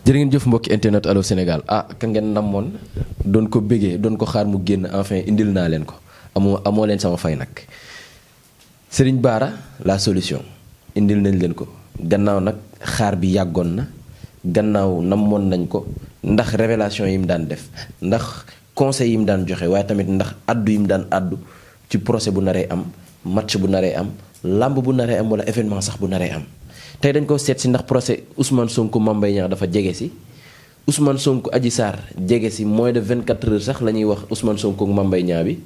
jërë ngeen jëf mbokki internet Allô Sénégal ka ngeen namoon doon ko bégee doon ko xaar mu génn enfin indil naa leen ko amoo leen sama fay nag Serigne Bara la solution indil nañ leen ko gannaaw nag xaar bi yàggoon na gannaaw namoon nañ ko ndax révélation yi mu daan def ndax conseil yi mu daan joxe waaye tamit ndax addu yi mu daan addu ci procès bu naree am match bu naree am làmb bu naree am wala événement sax bu naree am tey dañ ko seet si ndax procès Ousmane Sonko Mame Mbaye Niang dafa jege si Ousmane Sonko Adji Sarr jege si moins de 24 heures sax la ñuy wax Ousmane Sonko ak Mame Mbaye Niang bi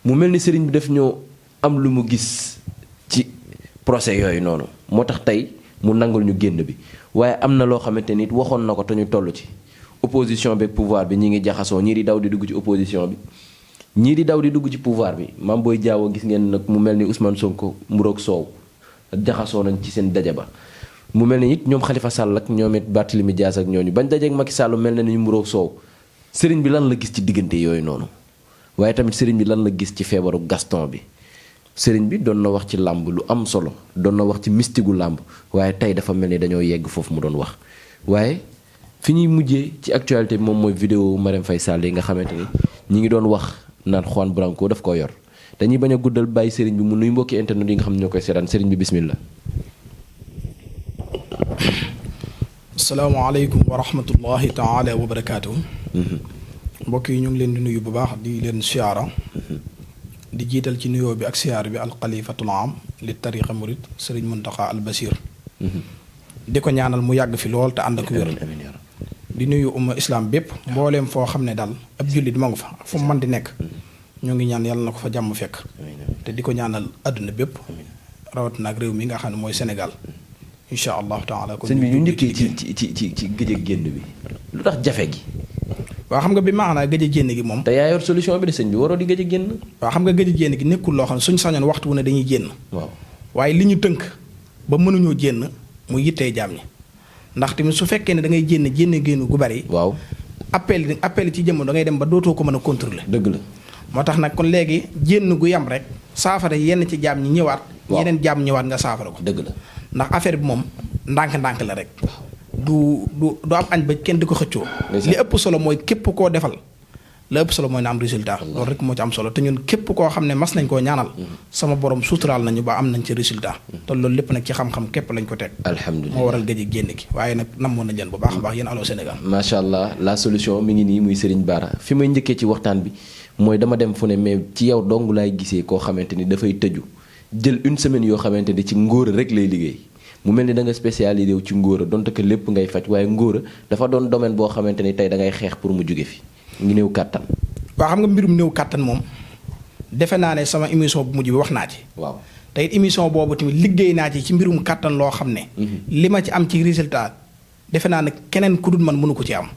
mu mel ni sëriñ bi daf ñoo am lu mu gis ci procès yooyu noonu moo tax tey mu nangul ñu génn bi waaye am na loo xamante ni waxoon na ko te ñu toll ci opposition bi ak pouvoir bi ñi ngi jaxasoo ñii di daw di dugg ci opposition bi ñii di daw di dugg ci pouvoir bi Mame Boye Diao gis ngeen nag mu mel ni Ousmane Sonko mburoog soow jaxasoo nañ ci seen daje ba mu mel ni it ñoom Khalifa Sall ak ñoom it Barthélémy Dias ak ñooñu bañ dajeek Macky Sall mel na ni ñu mburoog soow sëriñ bi lan la gis ci diggante yooyu noonu waaye tamit sëriñ bi lan la gis ci feebaru Gaston bi sëriñ bi doon na wax ci làmb lu am solo doon na wax ci mystique gu làmb waaye tey dafa mel ni dañoo yegg foofu mu doon wax waaye fi ñuy mujjee ci actualité bi moom mooy vidéo Marème Faye Sall yi nga xamante ni ñi ngi doon wax naan Juan Branco daf koo yor dañuy bañ a guddal bàyyi sëriñ bi mu nuy mbokki internet yi nga xam ne ñoo koy seetaan sëriñ bi bismillah. asalaamaaleykum wa rahmatullahi taala wa barakaatu. mbokk yi ñu ngi leen di nuyu bu baax di leen siyaara. di jiital ci nuyoo bi ak siyaar bi alxalifatul am li tariqa murid sëriñ Muntaxa al Basir. di ko ñaanal mu yàgg fi lool te ànd ak wér. di nuyu umma islam bépp mbooleem foo xam ne daal ab jullit ma nga fa fu mu mën di nekk. ñoo ngi ñaan yàlla na ko fa jàmm fekk. te di ko ñaanal àdduna bépp. rawatina ak réew mi nga xam ne mooy Sénégal. incha allahu taala. sëñ bi ñu njëkkee ci gëj a génn bi lu tax jafe gi. waaw xam nga bi maanaam gëj a génn gi moom. te yaa yor solution bi de sëñ bi waroo di gëj a génn. waaw xam nga gëj a génn gi nekkul loo xam ne suñ sañoon waxtu wu ne dañuy génn. waaw waaye li ñu tënk ba mënuñoo génn mu yittee jaam ñi ndax tamit su fekkee ne da ngay génn gu bari. waaw appel ci jëmm da ngay dem ba dootoo ko mën a contrôler. dëgg la. moo tax nag kon léegi génn gu yam rek saafara yenn ci jaam ñi ñëwaat. yeneen jaam ñëwaat nga saafara ko. dëgg la ndax affaire bi moom ndànk-ndànk la rek. du am añ ba kenn di ko xëccoo. li ëpp solo mooy képp koo defal la ëpp solo mooy na am résultat. loolu rek moo ci am solo te ñun képp koo xam ne mas nañ koo ñaanal. sama borom suturaal nañu ba am nañ ci résultat. te loolu lépp nag ci xam-xam képp lañ ko teg. alhamdulilah moo waral gëj génn gi waaye nag namoon nañ leen bu baax a baax yéen Allô Sénégal. macha allah la solution mi ngi nii muy Serigne Bara fi may njëkkee ci waxtaan bi mooy dama dem fu ne mais ci yow dong laay gisee koo xamante ni dafay tëju jël une semaine yoo xamante ni ci ngóora rek lay liggéey mu mel ni da nga spécialisé wu ci ngóora donte que lépp ngay faj waaye ngóora dafa doon domaine boo xamante ni tey da ngay xeex pour mu jóge fi ngi néew kàttan. waaw xam nga mbirum néew kàttan moom defe naa ne sama émission bu mujj bi wax naa ci. waaw te it émission boobu tamit liggéey naa ci mbirum kàttan loo xam ne. li ma ci am ci résultat defe naa ne keneen ku dul man mënu ko ci am.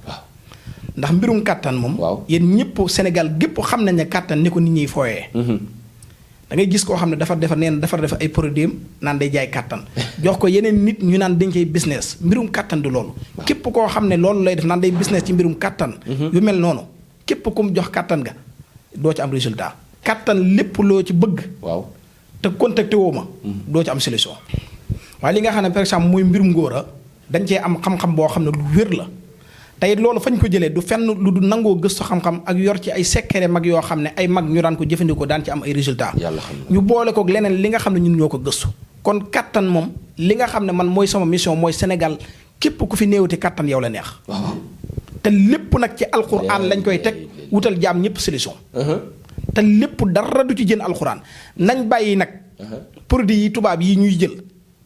ndax mbirum kàttan moom. waaw yéen ñëpp Sénégal gépp xam nañ ne kàttan ni ko nit ñiy fooyee. da ngay gis koo xam ne dafa defar ay produits naan day jaay kàttan jox ko yeneen nit ñu naan dañ koy business mbirum kàttan du loolu. képp koo xam ne loolu lay def naan day business ci mbirum kàttan. yu mel noonu képp ku mu jox kàttan ga doo ci am résultat. kàttan lépp loo ci bëgg. waaw te contacté woo ma. doo ci am solution. waaye li nga xam ne par exemple muy mbirum ngóora dañ cee am xam-xam boo xam ne lu wér la. tey loolu fañ ko jëlee du fenn lu du nangoo gëstu xam-xam ak yor ci ay secret mag yoo xam ne ay mag ñu daan ko jëfandikoo daan ci am ay résultats. yàlla xam na ñu boole ko leneen li nga xam ne ñun ñoo ko gëstu. kon kattan moom li nga xam ne man mooy sama mission mooy Sénégal képp ku fi néewati kattan yow la neex. waaw te lépp nag ci alxuraan lañ koy teg wutal jaam ñëpp solution. te lépp dara du ci jën alxuraan nañ bàyyi nag. produit yi tubaab yi ñuy jël.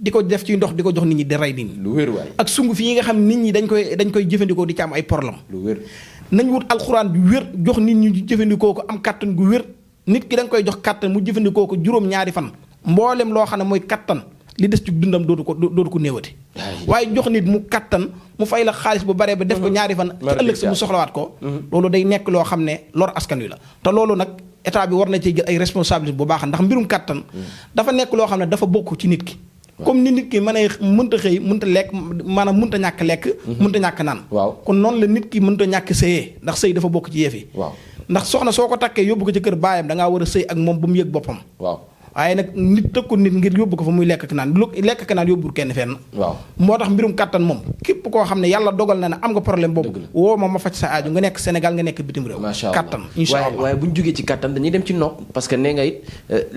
di ko def ci ndox di ko jox nit ñi di rey nit ñi. lu wér waay ak sunguf yi nga xam nit ñi dañ koy jëfandikoo di ci am ay problème. lu wér nañ wut alxuraan bi wér jox nit ñi jëfandikoo ko am kàttan gu wér nit ki da nga koy jox kàttan mu jëfandikoo ko juróom-ñaari fan. mboolem loo xam ne mooy kàttan li des ci dundam dootu ko néewati. waaye jox nit mu kàttan mu fay la xaalis bu baree ba def ko ñaari fan. te ëllëg si mu soxlawaat ko. loolu day nekk loo xam ne lor askan wi la. te loolu nag état bi war na cee jël ay responsabilité bu baax ndax mbirum kàttan dafa nekk loo xam ne dafa bokk ci nit ki. comme ni nit ki mënta xëy mënta lekk maanaam mënta ñàkk lekk. mënta ñàkk naan. waaw kon noonu la nit ki mënta ñàkk sëyee ndax sëy dafa bokk ci yëf yi. waaw ndax soxna soo ko takkee yóbbu ko ci kër baayam da ngaa war a sëy ak moom ba mu yëg boppam. waaw waaye nag nit tëkku nit ngir yóbbu ko fa muy lekk ki naan lekk ki naan yóbbul kenn fenn. waaw moo tax mbirum kattan moom képp koo xam ne yàlla dogal na ne am nga problème boobu. woo ma faj sa aaju nga nekk Sénégal nga nekk bitim réew. macha allah kattan incha allah waaye bu ñu jógee ci kattan dañuy dem ci nopp parce que nee nga it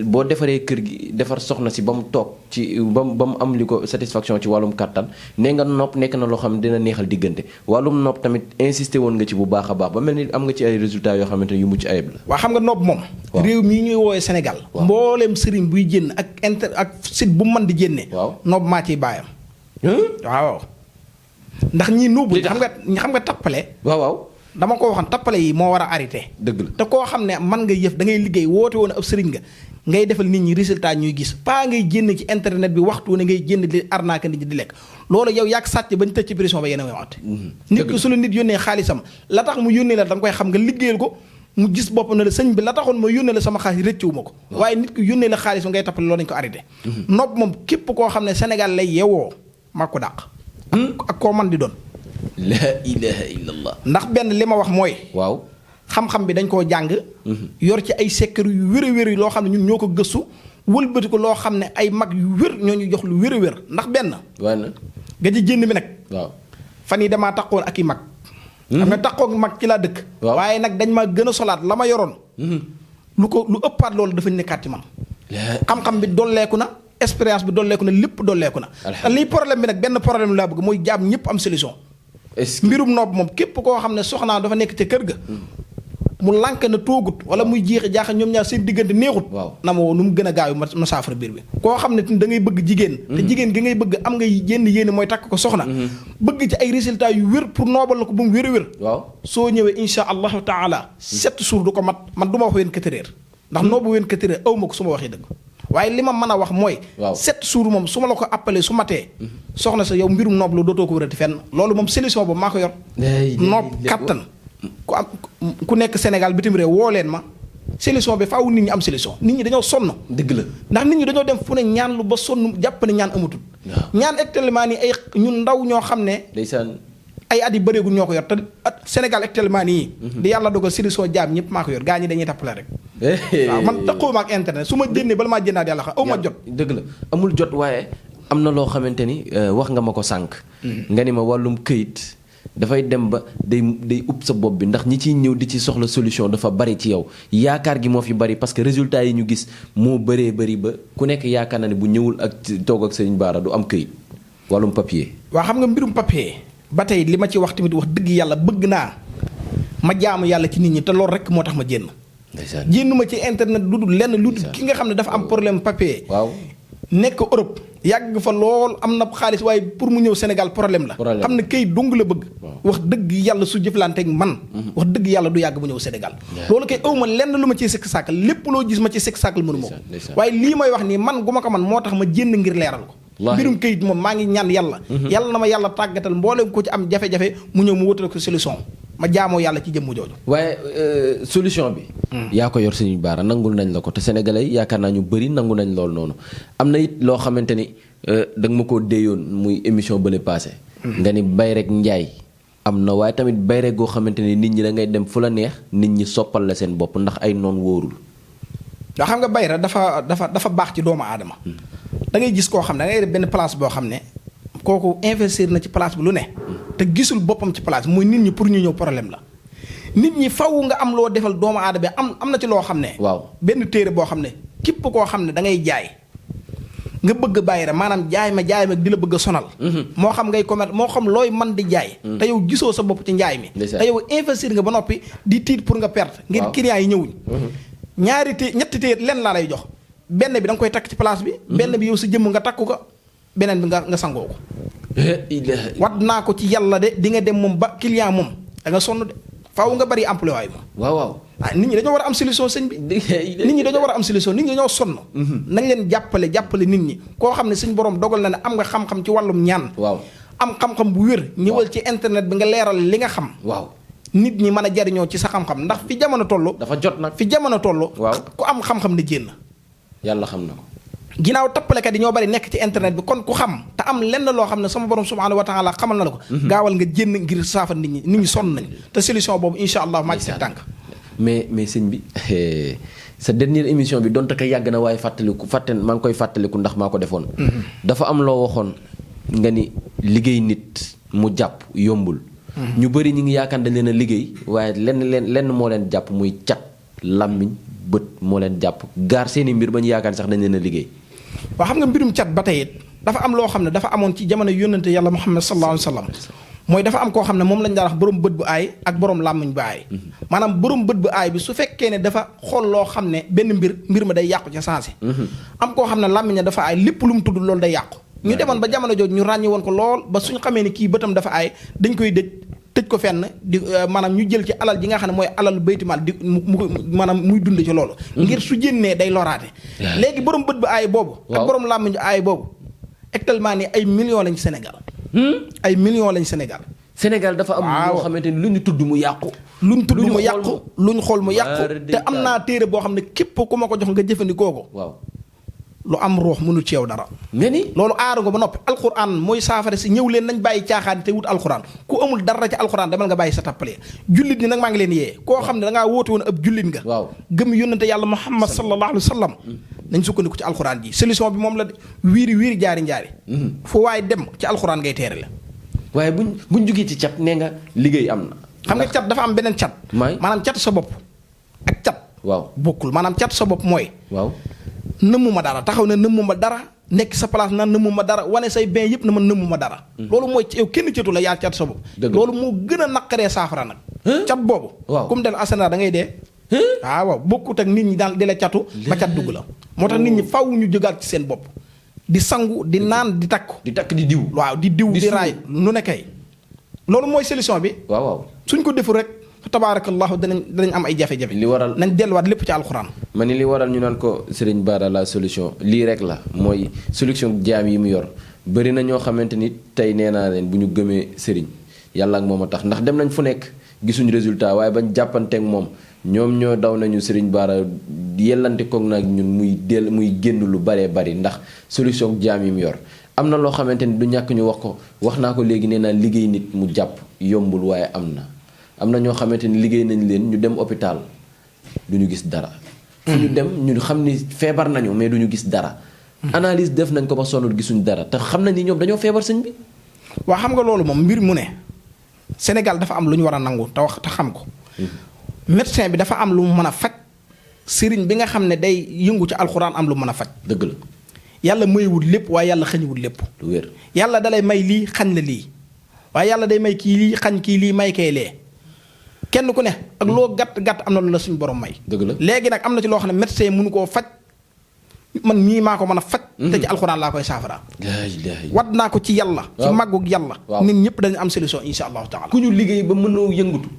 boo defaree kër gi defar soxna si ba mu toog ci ba mu am li ko satisfaction ci wàllum kattan nee nga nopp nekk na loo xam ne dina neexal diggante wàllum nopp tamit insisté woon nga ci bu baax a baax ba mel ni am nga ci ay résultats yoo xamante ne yu mucc ayib la. waa xam nga nopp moom. réew mii ñuy woowee Sénégal. mbooleem sëriñ buy génn ak site bu mu mën di génne. waaw nopp maa ciy baayam. waaw ndax ñii nuubu xam nga tappale. waaw dama ko waxoon tappale yi moo war a arrêté. dëgg la te koo xam ne man nga yëf da ngay liggéey woote woon ab sëriñ nga ngay defal nit ñi résultat ñuy gis pas ngay génn ci internet bi waxtu ne ngay génn di arnaque nit ñi di lekk loolu yow yàgg sàcc bañ tëj ci prison ba yéen a waxte nit ki su la nit yónnee xaalisam la tax mu yónnee la da nga koy xam nga liggéeyal ko mu gis bopp na la sëñ bi la taxoon ma yónnee la sama xaalis rëccuwu ma ko waaye nit ki yónnee la xaalis ngay tappale loolu dañ ko arrêté nopp moom képp koo xam ne Sénégal lay yewoo maa ko dàq ak koo man di doon la ilaha illallah ndax benn li ma wax mooy waaw xam-xam bi dañ koo jàng yor ci ay secret yu wér a wér yi loo xam ne ñun ñoo ko gëstu wëlbati ko loo xam ne ay mag yu wér ñoo ñu jox lu wér a wér ndax benn nga ci génn bi nag waaw fan yi damaa taqoon ak i mag xam nga taqoon mag ci laa dëkk waaye nag dañ ma gën a solaat la ma yoroon lu ëppaat loolu dafa nekkaat ci man xam-xam bi dolleeku na expérience bi dolleeku na lépp dolleeku na te lii problème bi nag benn problème laa bëgg mooy jaam ñëpp am solution mbirum nopp moom képp koo xam ne soxnaa dafa nekk ca kër ga mu lànk na toogut wala muy jeexi jaaxa ñoom ñaar seen diggante neexut na ma woo nu mu gën a gaaw ma saafara biir bi koo xam ne da ngay bëgg jigéen te jigéen gi ngay bëgg am nga yenn yéene mooy takk ko soxna bëgg ci ay résultats yu wér pour noobal la ko bu mu wér a wér soo ñëwee insha allahu taala 7 jours du ko mat man du ma wax 24 heures ndax noobu 24 heures aw ma ko su ma waxee dëgg waaye li ma mën a wax mooy 7 jours moom su ma la ko appelé su matee soxna sa yow mbirum noob lu dootoo ko wérati fenn loolu moom solution boobu maa ko yor noob kattan ku nekk Sénégal bitim réew woo leen ma solution bi faaw nit ñi am solution nit ñi dañoo sonn dëgg la ndax nit ñi dañoo dem fu ne ñaan lu ba sonn jàpp ne ñaan amatul ñaan actuellement nii ay ñun ndaw ñoo xam ne ndeysaan ay at yi bëreegul ñoo ko yor te Sénégal actuellement nii di yàlla dogal solution jaam ñëpp maa ko yor gaa ñi dañuy tappale rek waaw man taxawuma ak internet su ma jëndee bala maa jëndaat yàlla xam aw ma jot dëgg la amul jot waaye am na loo xamante ni wax nga ma ko sànq nga ni ma wàllum këyit dafay dem ba day upp sa bopp bi ndax ñi ciy ñëw di ci soxla solution dafa bari ci yow yaakaar gi moo fi bari parce que résultat yi ñu gis moo bëree bëri ba ku nekk yaakaar na ne bu ñëwul ak toog ak Serigne Bara du am këyit wàllum papier. waa xam nga mbirum papier ba tey li ma ci wax tamit wax dëgg yàlla bëgg naa ma jaamu yàlla ci nit ñi te loolu rek moo tax ma génn. génn ma ci internet lu dul lenn lu dul ki nga xam ne dafa am problème papier. waaw nekk Europe yàgg fa lool am na xaalis waaye pour mu ñëw Sénégal problème la. xam ne kayit dong la bëgg. wax dëgg yàlla su jëflanteeg man. wax dëgg yàlla du yàgg mu ñëw Sénégal. loolu kay aw ma lenn lu ma ciy sikk sàkkal lépp loo gis ma ci sikk sàkkal mënu ma ko. waaye lii may wax nii man gu ma ko man moo tax ma jénn ngir leeral ko. mbirum kayit moom maa ngi ñaan yàlla. yàlla na ma yàlla tàggatal mboolem ko ci am jafe-jafe mu ñëw mu wutal ko solution ma jaamoo yàlla ci jëmm jooju. waaye solution bi. yaa ko yor Serigne Bara nangul nañ la ko te sénégalais yi yaakaar naa ñu bëri nangu nañ lool noonu am na it loo xamante ni da nga ma koo déeyoon muy émission bële passé. nga ni bay rek njaay am na waaye tamit bay rek goo xamante ni nit ñi da ngay dem fu la neex nit ñi soppal la seen bopp ndax ay noon wóorul. nga xam nga bayra dafa baax ci doomu aadama. da ngay gis koo xam ne da ngay def benn place boo xam ne kooku investir na ci place bi lu ne. te gisul boppam ci place muy nit ñi pour ñu ñëw problème la. nit ñi faw nga am loo defal doomu aadama am na ci loo xam ne. waaw benn téere boo xam ne képp koo xam ne da ngay jaay. nga bëgg bayra maanaam jaay ma di la bëgg a sonal. moo xam ngay commerce moo xam looy man di jaay. te yow gisoo sa bopp ci njaay mi. te yow investir nga ba noppi di tiit pour nga perte. ngir clients yi ñëwuñ. ñetti téere lenn laa lay jox. benn bi da nga koy takk ci place bi. benn bi yow sa jëmm nga takk ko beneen bi nga sangoo ko. wat naa ko ci yàlla de di nga dem moom ba client moom da nga sonn de faaw nga bari employé moom. waaw nit ñi dañoo war a am solution sëñ bi. nit ñi dañoo war a am solution nit ñi dañoo sonn. nañ leen jàppale nit ñi koo xam ne suñ borom dogal na ne am nga xam-xam ci wàllum ñaan. waaw am xam-xam bu wér. ñëwal ci internet bi nga leeral li nga xam. waaw nit ñi mën a jariñoo ci sa xam-xam ndax fi jamono toll. dafa jot nag fi jamono toll. waaw ku am xam-xam ne jénn. yàlla xam na ko. ginnaaw tappalekat yi ñoo bari nekk ci internet bi kon ku xam te am lenn loo xam ne sama borom subhanahu wa taala xamal na la ko. gaawal nga jénn ngir saafara nit ñi sonn nañ te solution boobu incha allah maa ci teg tànk. mais sëñ bi sa dernière émission bi donte ko yàgg na waaye maa ngi koy fàttaliku ndax maa ko defoon. dafa am loo waxoon nga ni liggéey nit mu jàpp yombul. ñu bëri ñi ngi yaakaar dañ leen a liggéey waaye lenn moo leen jàpp muy cat làmmiñ bët moo leen jàpp gaar seeni mbir ba ñu yaakaar sax dañ leen a liggéey. waaw xam nga mbirum cat ba tey it dafa am loo xam ne dafa amoon ci jamono yónnante yàlla Muhammad sallallahu alayhi wa sallam mooy dafa am koo xam ne moom lañ daan wax borom bët bu aay ak borom làmmiñ bu aay. maanaam borom bët bu aay bi su fekkee ne dafa xool loo xam ne benn mbir ma day yàqu ca sensé. am koo xam ne làmmiñ dafa aay lépp lu mu tudd loolu day yàqu. ñu demoon ba jamono jooju ñu ràññe woon ko lool ba suñ xamee ne kii bëtam dafa aay dañ koy tëj ko fenn di maanaam ñu jël ci alal ji nga xam ne mooy alal baytimaal di maanaam muy dund ci loolu. ngir su jénnee day loraate. léegi borom bët bu aay boobu. ak borom làmmiñ aay boobu. actuellement ni ay millions lañ Sénégal. ay millions lañ Sénégal. Sénégal dafa am ñoo xamante ni lu ñu tudd mu yàqu. lu ñu tudd mu yàqu lu ñu xool mu yàqu. te am naa téere boo xam ne képp ku ma ko jox nga jëfandikoo ko. waaw lu am ruux mënul ci yow dara. nga ni loolu aaru ko ba noppi alxuraan mooy saafara si ñëw leen nañ bàyyi caaxaan te wut alxuraan ku amul dara ci alxuraan demal nga bàyyi sa tappale jullit ñi nag maa ngi leen yee koo xam ne da ngaa woote woon ab jullit nga. waaw gëm yónnante yàlla Muhammad sallallahu alayhi wa sallam. nañ sukkandiku ci alxuraan ji solution bi moom la wiiri jaari njaari. fu waaye dem ci alxuraan ngay teere la. waaye buñ jugee ci cat nee nga liggéey am na. xam nga cat dafa am beneen cat. maanaam cat sa bopp ak cat. waaw bokkul maanaam cat sa bopp mooy. waaw nëmmuma dara taxaw ne nëmmuma dara nekk sa place naan nëmmuma dara wane say benn yëpp na ma nëmmuma dara. loolu mooy yow kenn cëtu la yaa cat sa bopp. loolu moo gën a naqaree saafara nag. cat boobu. waaw comme del asana da ngay dee. waaw bokkut ak nit ñi daal di la catu ba cat dugg la. moo tax nit ñi faw ñu jógaat ci seen bopp. di sangu di naan di takku. di takk di diw. waaw di diw di raay nu ne kay. loolu mooy solution bi. waaw suñ ko deful rek. tabaarakallahu danañ am ay jafe-jafe. li waral nañ delluwaat lépp ci alxuraan. ma ni li waral ñu naan ko Serigne Bara la solution lii rek la mooy solution jaam yi mu yor bëri na ñoo xamante ni tey nee naa leen bu ñu gëmee Serigne yàlla ak moom a tax ndax dem nañ fu nekk gisuñu résultat waaye bañ jàppanteek moom ñoom ñoo daw nañu Serigne Bara yellante koog nag ñun muy génn lu baree bari ndax solution jaam yi mu yor. am na loo xamante ni du ñàkk ñu wax naa ko léegi nee naa liggéey nit mu jàpp yombul waaye am na ñoo xamante ni liggéey nañ leen ñu dem hôpital du ñu gis dara. fu ñu dem ñu xam ni feebar nañu mais du ñu gis dara. analyse def nañ ko ba sonul gisuñ dara te xam nañ ni ñoom dañoo feebar sëñ bi. waa xam nga loolu moom mbir mu ne Sénégal dafa am lu ñu war a nangu te wax te xam ko. médecin bi dafa am lu mu mën a faj. sëriñ bi nga xam ne day yëngu ci alxuraan am lu mën a faj. dëgg la yàlla maywul lépp waaye yàlla xañwul lépp. lu wér yàlla dalay may lii xañ la lii waaye yàlla day may kii lii xañ kii lii may kay lee. kenn ku ne ak loo gàtt am na lu la suñu borom may. dëgg la léegi nag am na ci loo xam ne médecin mënu koo faj man mii maa ko mën a faj. te ci alxuraan laa koy saafara. wat naa ko ci yàlla. ci màggug yàlla. nit ñëpp dañu am solution insha allahu taala. ku ñu liggéey ba mënoo yëngutu.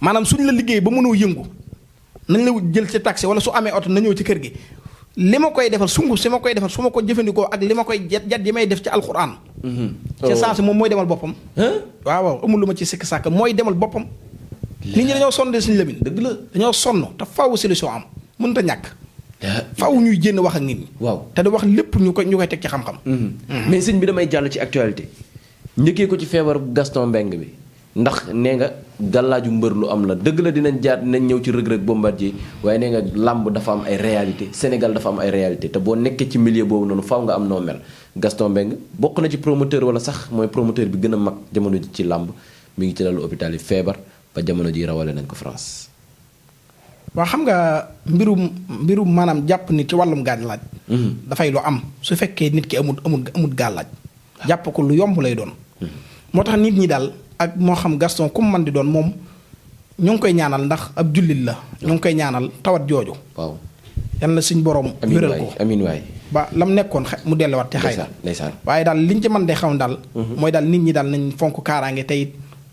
maanaam suñu la liggéey ba mënoo yëngu nañ la jël ci taxi wala su amee oto na ñëw ci kër gi li ma koy defal sunguf si ma koy defal su ma ko jëfandikoo ak li ma koy jat yi may def ci alxuraan. ci saa si moom mooy demal boppam. waaw amul lu ma ci sikk sàkk mooy demal boppam. nit ñi dañoo sonn de suñu labin dëgg la dañoo sonn te faaw solution am mënut a ñàkk. faaw ñuy jénn wax ak nit ñi. waaw te da wax lépp ñu koy teg ci xam-xam. mais sëñ bi damay jàll ci actualité njëkkee ko ci feebaru Gaston Mbengue bi ndax nee nga gàllaaju mbër lu am la dëgg la dinañ ñëw ci Reug Reug Bombardier waaye nee nga làmb dafa am ay réalité Sénégal dafa am ay réalité te boo nekkee ci milieu boobu noonu faaw nga am noo mel Gaston Mbengue bokk na ci promoteur wala sax mooy promoteur bi gën a mag jamono ji ci làmb mi ngi ci lalu hôpital yi feebar ba jamono ji rawale nañ ko France. waaw xam nga mbirum maanaam jàpp nit ci wàllum gàllaaj dafay lu am su fekkee nit ki amul gàllaaj jàpp ko lu yomb lay doon. moo tax nit ñi daal ak moo xam Gaston ku mu mën di doon moom ñu ngi koy ñaanal ndax ab jullit la. ñu ngi koy ñaanal tawat jooju. waaw yal na suñ borom. wéral ko amiin waay ba lam nekkoon mu delluwaat ci xëy na. ndeysaan waaye daal liñ ci mën de xam daal. mooy daal nit ñi daal nañ fonk kaaraange tey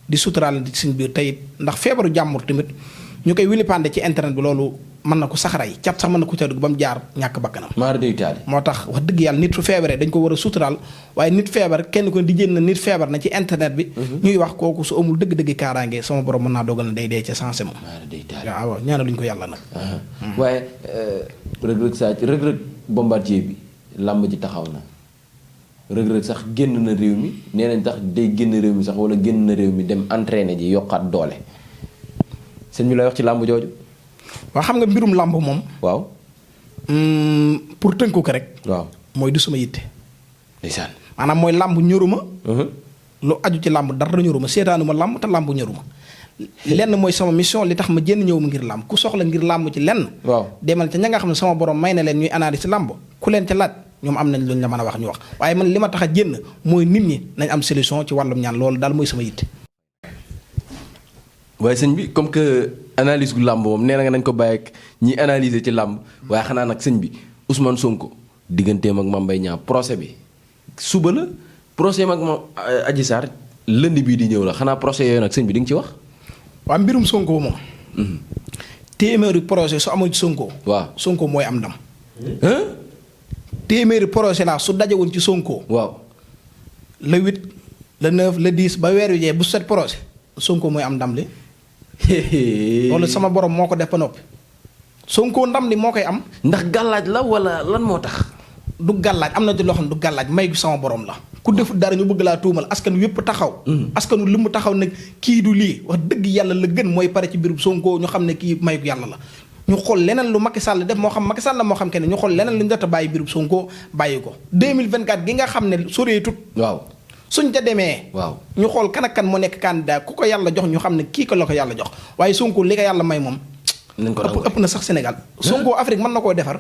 di suturaal di suñ biir tey ndax feebaru jàmbur tamit ñu koy wilipande ci internet bi loolu mën na ko saxaray cat sax mën na ko ca dugg ba mu jaar ñàkk bakkanam. maar day taali moo tax wax dëgg yàlla nit su feebaree dañ ko war a suturaal waaye nit feebar kenn ko di jënd na nit feebar na ci internet bi. ñuy wax kooku su amul dëgg-dëgg kaaraange sama borom mën naa dogal na day dee ca sensé moom. maar day taali waaw ñaanaluñ ko yàlla nag. waaye Reug Reug Reug Reug Bombardier bi làmb ji taxaw na Reug Reug sax génn na réew mi nee nañ tax day génn réew mi sax wala génn na réew mi dem entraîner ji yokkaat doole sëñ bi lay wax ci làmb jooju. waa xam nga mbirum làmb moom. waaw. pour tënku ko rek. waaw mooy du sama yitte. ndeysaan. maanaam mooy làmb ñoruma. lu aju ci làmb dara ñoruma seetaanuma làmb te làmb ñoruma. lenn mooy sama mission li tax ma génn ñëw ma ngir làmb ku soxla ngir làmb ci lenn. waaw demal ca ña nga xam ne sama borom may na leen ñuy analyse ci làmb ku leen ca laaj ñoom am nañ luñ la mën a wax ñu wax waaye man li ma tax a génn mooy nit ñi nañ am solution ci wàllum ñaan loolu daal mooy sama yitte. waaye sëñ bi comme que analyse gu làmb moom nee na nga nañ ko bàyyi ak ñi analyser ci làmb waaye xanaa nag sëñ bi Ousmane Sonko digganteem ak Mame Mbaye Niang procès bi suba la procès mag ma Adji Sarr lënd bii di ñëw la xanaa procès yooyu nag sëñ bi di nga ci wax. waa mbirum Sonko moom. téeméeri projet su amoon ci Sonko. waaw Sonko mooy am ndam. téeméeri projet laa su dajewoon ci Sonko. waaw le 8 le 9 le 10 ba weer wi jee bu set projet Sonko mooy am ndam li. loolu sama borom moo ko def ba noppi. Sonko ndam li moo koy am. ndax gàllaaj la wala lan moo tax. du gàllaaj am na ci loo xam ne du gàllaaj may gu sama borom la. ku defut dara ñu bëgg laa tuumal askan wi yëpp taxaw. askanu li mu taxaw nag kii du lii wax dëgg yàlla la gën mooy pare ci biir Sonko ñu xam ne kii may gu yàlla la. ñu xool leneen lu Macky Sall def moo xam Macky Sall la moo xam kenn ñu xool leneen lu ñu jot a bàyyi biir Sonko bàyyi ko 2024 gi nga xam ne soreetut. waaw suñ ca demee. waaw ñu xool kan ak kan mu nekk candidat ku ko yàlla jox ñu xam ne kii ko la ko yàlla jox waaye Sonko li ko yàlla may moom. nañ ko ëpp na sax Sénégal. Sonko Afrique mën na koo defar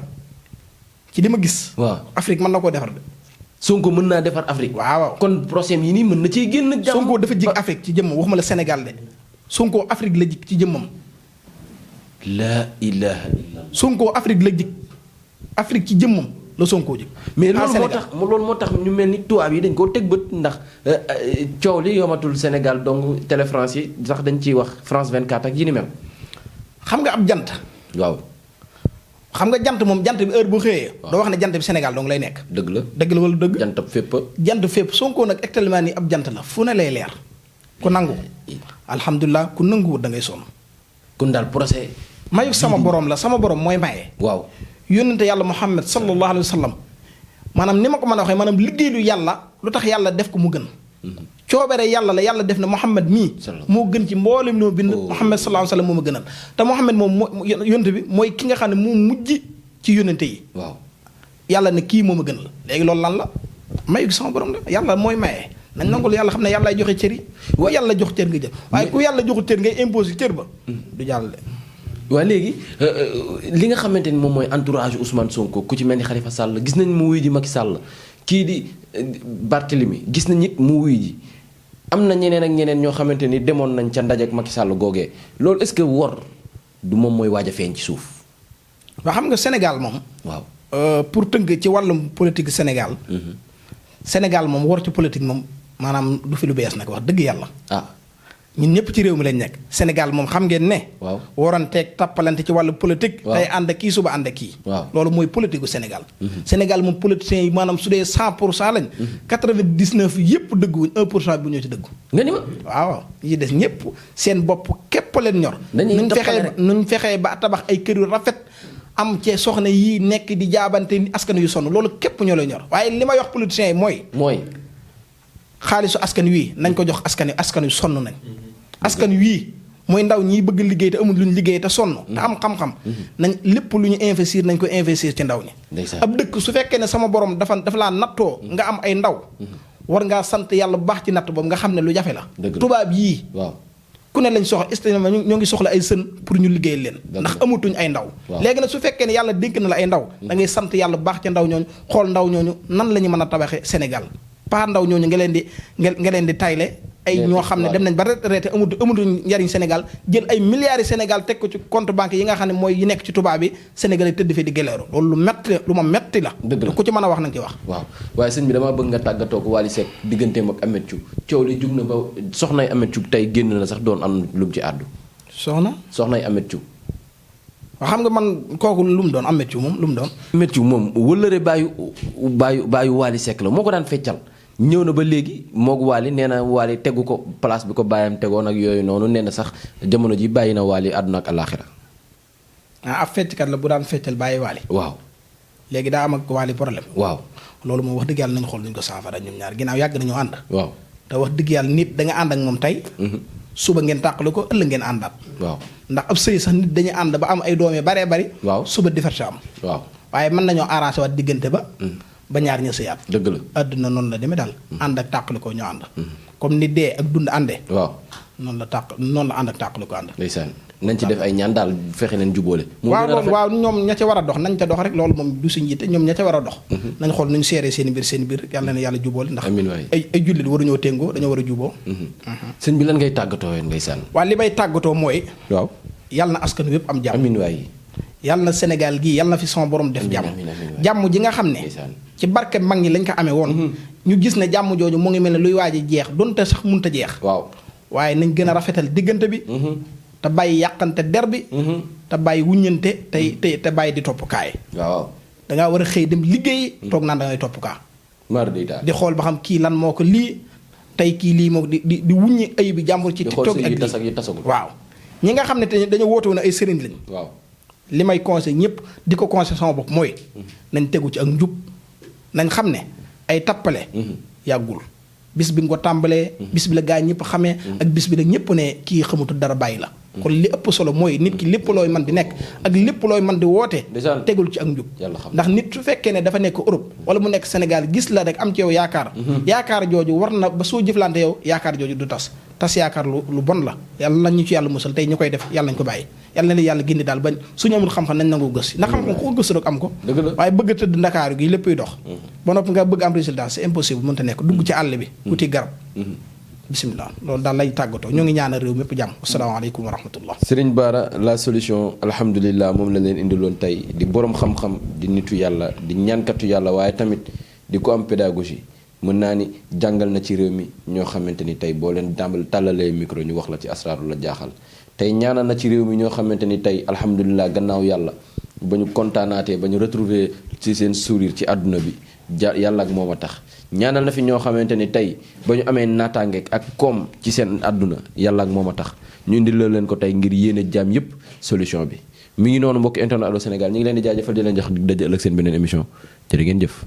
ci li ma gis. waaw Afrique mën na koo defar de. Sonko mën naa defar Afrique. waaw kon procès yi nii mën na ciy génn. jàmm Sonko dafa jig Afrique ci jëmmam waxuma la Sénégal de Sonko Afrique la jig ci jëmmam. la ilaha illallah. Sonko Afrique la jig Afrique ci jëmmam la Sonko jig. mais loolu moo tax ñu mel ni tubaab yi dañ koo teg bët ndax coow li yomatul Sénégal donc Télé France yi sax dañ ciy wax France 24 ak yi ni mel. xam nga ab jant. waaw. xam nga jant moom jant bi heure bu xëyee. doo wax ne jant bi Sénégal dong lay nekk. dëgg la dëgg la wala dëgg. jantab fépp. jant fépp Sonko nag actuellement nii ab jant la fu ne lay leer. ku nangu. alhamdulilah ku nanguwut da ngay sonn. kon daal procès. mayu sama borom la sama borom mooy maye. waaw. yónnente yàlla Muhammad sallallahu alayhi wa sallam maanaam ni ma ko mën a waxee maanaam liggéeyu yàlla lu tax yàlla def ko mu gën. coobere yàlla la yàlla def na Muhammad mii. moo gën ci mboolem noo bind. Muhammad sallallahu alayhi wa sallam moo ma gënal. te Muhammad moom moo yónnente bi mooy ki nga xam ne moo mujj ci yónnente yi. waaw. yàlla ne kii moo ma gënal léegi loolu lan la mayu sama borom la yàlla mooy maye. nañ nangul yàlla xam ne yàlla joxe cër yi. waaye yàlla jox cër nga jël waaye ku yàlla joxu cër ngay imposé cër ba. du jàll. waa léegi li nga xamante ni moom mooy entourage Ousmane Sonko ku ci mel ni Khalifa Sall gis nañ mu wuy ji Macky Sall kii di Barthélemy gis nañ it mu wuy ji am na ñeneen ak ñeneen ñoo xamante ni demoon nañ ca ndaje ak Macky Sall googee loolu est-ce que wor du moom mooy waaj a feeñ ci suuf. waa xam nga Sénégal moom. waaw pour tënk ci wàllum politique Sénégal. Sénégal moom wor ci politique moom maanaam du fi lu bees nag wax dëgg yàlla. ñun ñëpp ci réew mi lañ nekk Sénégal moom xam ngeen ne. waaw waranteeg tappalante ci wàllu politique. waaw tey ànd ak kii suba ànd ak kii. waaw loolu mooy politique gu Sénégal. Sénégal moom politiciens yi maanaam su dee 100% lañ. 99 yëpp dëgguwuñ 1% bu ñëw ci dëggu. nga ni ma. waaw yi des ñëpp seen bopp képp leen ñor. dañuy tappale nuñ fexee ba tabax ay kër yu rafet. am ci soxna yi nekk di jaabante askan yu sonn loolu képp ñoo lay ñor waaye li may wax politiciens yi mooy. xaalisu askan wii nañ ko jox askan yu sonn nañ. askan wii mooy ndaw ñiy bëgg liggéey te amul lu ñu liggéey te sonn. te am xam-xam. nañ lépp lu ñu investir nañ ko investir ci ndaw ñi. ab dëkk su fekkee ne sama borom dafa laa nattoo. nga am ay ndaw. war ngaa sant yàlla bu baax ci natt boobu nga xam ne lu jafe la. tubaab yii. waaw ku ne lañ soxla estimé ñoo ngi soxla ay sën pour ñu liggéey leen. ndax amatuñ ay ndaw. léegi nag su fekkee ne yàlla dénk na la ay ndaw. da ngay sant yàlla bu baax ci ndaw ñooñu xool ndaw ñooñu nan la ñu mën a tabaxee Sénégal pas ndaw ñooñu nga leen di tayle ay ñoo xam ne dem nañ ba retraité amatuñ njariñ Sénégal jël ay milliards yi Sénégal teg ko ci compte banque yi nga xam ne mooy yi nekk ci tubaab bi Sénégal yi tëdd fee di geleeru loolu lu ma metti la. dëgg la ku ci mën a wax nañ ci wax. waaw waaye sëñ bi damaa bëgg nga tàggatoo ko Wally Seck digganteem ak Ameth Thiou coow li jug na ba soxnay Ameth Thiou tey génn na sax doon am lu mu ci àddu. soxnay Ameth Thiou. waaw xam nga man kooku lu mu doon Ameth Thiou moom lu mu doon. Ameth Thiou moom wëllëre bàyyu Wally Seck la moo ko daan feccal ñëw na ba léegi moog Wally nee na Wally tegu ko place bi ko bàyyam tegoon ak yooyu noonu nee na sax jamono ji bàyyi na Wally àdduna ak alaaxira. ab fecckat la bu daan feccal bàyyi Wally. waaw léegi daa am ak Wally problème. waaw loolu moom wax dëgg yàlla nañu xool nuñ ko saafara ñoom ñaar ginnaaw yàgg nañoo ànd. waaw te wax dëgg yàlla nit da nga ànd ak moom tey. suba ngeen tàqale ko ëllëg ngeen àndaat. waaw ndax ab sëy sax nit dañuy ànd ba am ay doom yu baree bari. waaw suba divorce am. waaw waaye mën nañoo arrangé waat diggante ba. ba ñaar ña sëyaat. dëgg la àdduna noonu la demee daal. ànd ak tàqale ko ñu ànd. comme ni dee ak dund àndee. waaw noonu la ànd ak tàqale ko ànd. ndeysaan nañ ci def ay ñaan daal fexe leen jubóole. waaw loolu waaw ñoom ña ca war a dox nañ ca dox rek loolu moom du suñ yitte ñoom ña ca war a dox. nañ xool nuñ seeree seen biir yàlla na yàlla jubóole ndax. amiin waay ay jullit waruñoo téngoo dañoo war a juboo. sëñ bi lan ngay tàggatoo yéen ndeysaan. waaw li may tàggatoo mooy. waaw yàlla na askan wépp am jàmm. amiin waay. yàlla na Sénégal gii yàlla na fi son borom def jàmm. jàmm ji nga xam ne. ci barke mag ñi lañ ko amee woon. ñu gis ne jàmm jooju mu ngi mel ne luy waaj a jeex donte sax mënut a jeex. waaw waaye nañ gën a rafetal diggante bi. te bàyyi yàqante der bi. te bàyyi wuññante te bàyyi di topp kaay. waaw da ngaa war a xëy dem liggéeyi. toog naan da ngay topp kaa. di xool ba xam kii lan moo ko lii tey kii lii moo di wuññi ay bi jàmbur ci TikTok ak lii waaw ñi nga xam ne te dañoo woote woon ay sëriñ lañ. waaw li may conseil ñëpp di ko conseil sama bopp mooy. nañ tegu ci ak njub nañ xam ne ay tappale yàggul bis bi nga ko tàmbalee. bis bi la gaa ñëpp xamee. ak bis bi la ñëpp ne kii xamutul dara bàyyi la. kon li ëpp solo mooy nit ki lépp looy man di nekk ak lépp looy man di woote. tegul ci ak njub. ndax nit su fekkee ne dafa nekk Europe wala mu nekk Sénégal gis la rek am ci yow yaakaar. yaakaar jooju war na ba soo jëflante yow yaakaar jooju du tas yaakaar lu bon la yàlla nañ ñu ci yàlla musal tey ñu koy def yàlla nañ ko bàyyi. yàlla na li yàlla gindi daal bañ suñu amul xam-xam nañ nangoo gës ndax xam-xam ku ko gës rek am ko. waaye bëgg a tëdd ndakaaru gi léppay dox. ba noppi nga bëgg am résultat c'est impossible mënta nekk dugg ci àll bi wuti garab. bisimilah loolu daal lay tàggatoo ñoo ngi ñaanal réew mépp jàmm asalaamaaleykum wa rahmatullah. Serigne Bara la solution alhamdulilah moom la leen indiloon tey di borom xam-xam di nitu yàlla di ñaankatu yàlla waaye tamit di ko am pédagogie mën naa ni jàngal na ci réew mi ñoo xamante ni tey boo leen dàmbal tàllalee micro ñu wax la ci asraaru la jaaxal tey ñaanal na ci réew mi ñoo xamante ni tey alhamdulilah gannaaw yàlla ba ñu kontaanaatee ba ñu retrouver ci seen sourire ci àdduna bi yàlla ak moom a tax ñaanal na fi ñoo xamante ni tey ba ñu amee naataange ak koom ci seen àdduna yàlla ak moom a tax ñu indi leen ko tey ngir yéene jaam yépp solution bi mi ngi noonu mbokk internet Allô Sénégal ñu ngi leen di jaajëfal di leen jox dig daje ëllëg seen beneen émission jërë ngeen jëf